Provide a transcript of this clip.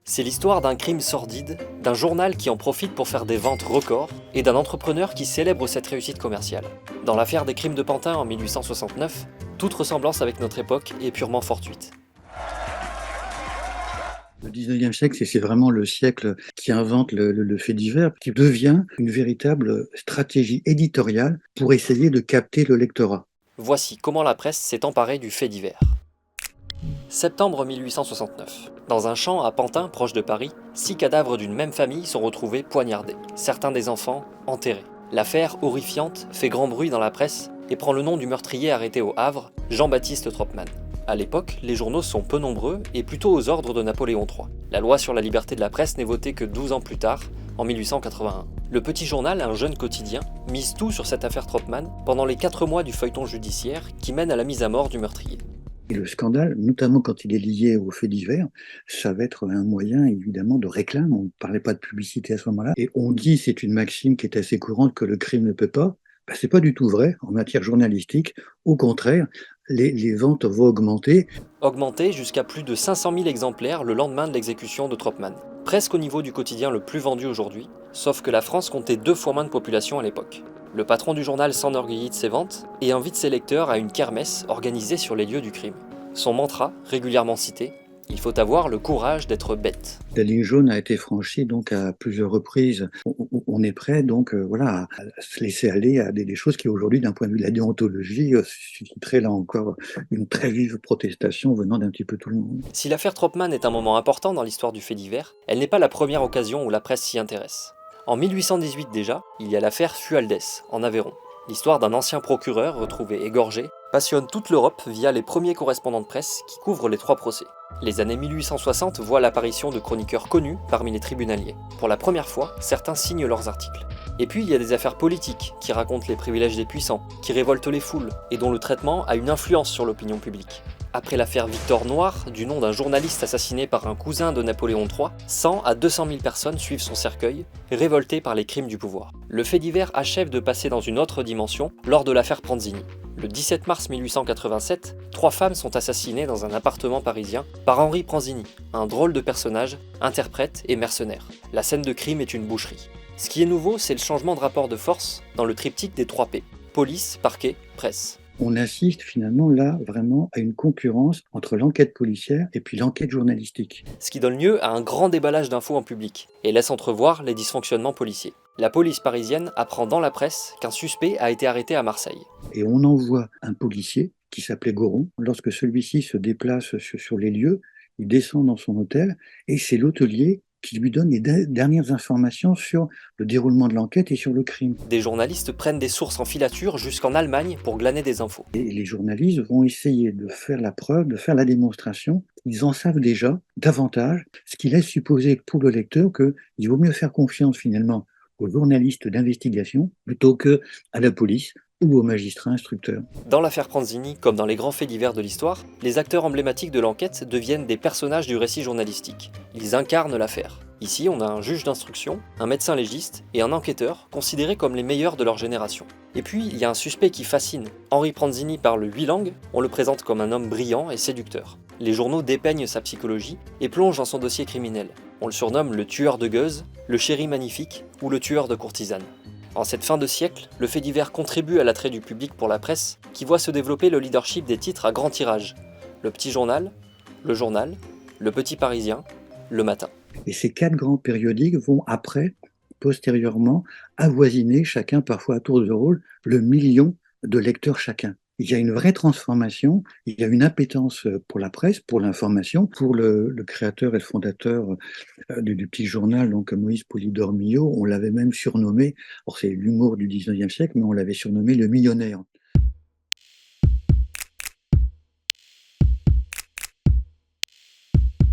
C'est l'histoire d'un crime sordide, d'un journal qui en profite pour faire des ventes records et d'un entrepreneur qui célèbre cette réussite commerciale. Dans l'affaire des crimes de Pantin en 1869, toute ressemblance avec notre époque est purement fortuite. Le 19e siècle, c'est vraiment le siècle qui invente le fait divers, qui devient une véritable stratégie éditoriale pour essayer de capter le lectorat. Voici comment la presse s'est emparée du fait divers. Septembre 1869. Dans un champ à Pantin, proche de Paris, 6 cadavres d'une même famille sont retrouvés poignardés, certains des enfants enterrés. L'affaire horrifiante fait grand bruit dans la presse et prend le nom du meurtrier arrêté au Havre, Jean-Baptiste Tropman. À l'époque, les journaux sont peu nombreux et plutôt aux ordres de Napoléon III. La loi sur la liberté de la presse n'est votée que 12 ans plus tard, en 1881. Le Petit Journal, un jeune quotidien, mise tout sur cette affaire Tropman pendant les 4 mois du feuilleton judiciaire qui mène à la mise à mort du meurtrier. Et le scandale, notamment quand il est lié aux faits divers, ça va être un moyen évidemment de réclame. On ne parlait pas de publicité à ce moment-là. Et on dit, c'est une maxime qui est assez courante, que le crime ne peut pas. Ben, c'est pas du tout vrai en matière journalistique. Au contraire, les ventes vont augmenter. Augmenté jusqu'à plus de 500 000 exemplaires le lendemain de l'exécution de Tropman. Presque au niveau du quotidien le plus vendu aujourd'hui, sauf que la France comptait 2 fois moins de population à l'époque. Le patron du journal s'enorgueillit de ses ventes et invite ses lecteurs à une kermesse organisée sur les lieux du crime. Son mantra, régulièrement cité, il faut avoir le courage d'être bête. La ligne jaune a été franchie donc à plusieurs reprises. On est prêt donc voilà, à se laisser aller à des choses qui aujourd'hui, d'un point de vue de la déontologie, susciteraient là encore une très vive protestation venant d'un petit peu tout le monde. Si l'affaire Tropman est un moment important dans l'histoire du fait divers, elle n'est pas la première occasion où la presse s'y intéresse. En 1818 déjà, il y a l'affaire Fualdès, en Aveyron. L'histoire d'un ancien procureur retrouvé égorgé passionne toute l'Europe via les premiers correspondants de presse qui couvrent les 3 procès. Les années 1860 voient l'apparition de chroniqueurs connus parmi les tribunaliers. Pour la première fois, certains signent leurs articles. Et puis il y a des affaires politiques qui racontent les privilèges des puissants, qui révoltent les foules et dont le traitement a une influence sur l'opinion publique. Après l'affaire Victor Noir, du nom d'un journaliste assassiné par un cousin de Napoléon III, 100 à 200 000 personnes suivent son cercueil, révoltées par les crimes du pouvoir. Le fait divers achève de passer dans une autre dimension lors de l'affaire Pranzini. Le 17 mars 1887, 3 femmes sont assassinées dans un appartement parisien par Henri Pranzini, un drôle de personnage, interprète et mercenaire. La scène de crime est une boucherie. Ce qui est nouveau, c'est le changement de rapport de force dans le triptyque des 3 P. Police, parquet, presse. On assiste finalement là vraiment à une concurrence entre l'enquête policière et puis l'enquête journalistique. Ce qui donne lieu à un grand déballage d'infos en public et laisse entrevoir les dysfonctionnements policiers. La police parisienne apprend dans la presse qu'un suspect a été arrêté à Marseille. Et on envoie un policier qui s'appelait Goron. Lorsque celui-ci se déplace sur les lieux, il descend dans son hôtel et c'est l'hôtelier qui lui donne les dernières informations sur le déroulement de l'enquête et sur le crime. Des journalistes prennent des sources en filature jusqu'en Allemagne pour glaner des infos. Et les journalistes vont essayer de faire la preuve, de faire la démonstration. Ils en savent déjà davantage, ce qui laisse supposer pour le lecteur qu'il vaut mieux faire confiance finalement aux journalistes d'investigation plutôt qu'à la police ou aux magistrats instructeurs. Dans l'affaire Pranzini, comme dans les grands faits divers de l'histoire, les acteurs emblématiques de l'enquête deviennent des personnages du récit journalistique. Ils incarnent l'affaire. Ici, on a un juge d'instruction, un médecin légiste et un enquêteur considérés comme les meilleurs de leur génération. Et puis, il y a un suspect qui fascine. Henri Pranzini parle 8 langues, on le présente comme un homme brillant et séducteur. Les journaux dépeignent sa psychologie et plongent dans son dossier criminel. On le surnomme le tueur de gueuses, le chéri magnifique ou le tueur de courtisanes. En cette fin de siècle, le fait divers contribue à l'attrait du public pour la presse, qui voit se développer le leadership des titres à grand tirage. Le Petit Journal, le Journal, le Petit Parisien, le Matin. Et ces 4 grands périodiques vont après, postérieurement, avoisiner chacun, parfois à tour de rôle, le million de lecteurs chacun. Il y a une vraie transformation, il y a une appétence pour la presse, pour l'information, pour le créateur et le fondateur du Petit Journal, donc Moïse Polydor Millot, on l'avait même surnommé, alors c'est l'humour du 19e siècle, mais on l'avait surnommé le millionnaire.